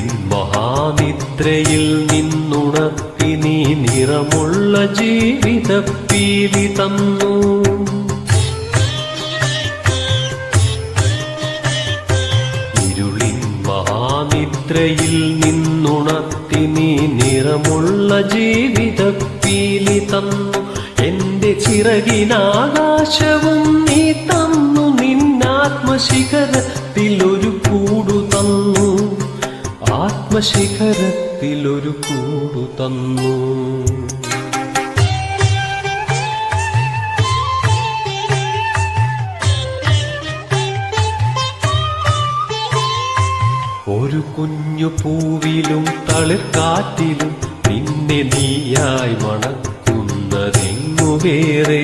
ഇരുളിൻ മഹാനിദ്രയിൽ നിന്നുണർത്തി നീ നിറമുള്ള ജീവിതപ്പീലി തന്നു. ഇരുളിൻ മഹാനിദ്രയിൽ നിന്നുണർത്തി നീ നിറമുള്ള ജീവിതപ്പീലി തന്നു. എന്റെ ചിറകിനാകാശവും നീ തന്നു. നിന്നാത്മശിഖരത്തിലൊരു കൂടു തന്നു. ആത്മശിഖരത്തിലൊരു കൂടു തന്നു. ഒരു കുഞ്ഞു പൂവിലും തളിർക്കാറ്റിലും നിന്നെ നീയായി മണക്കുന്നതെങ്ങു വേറെ.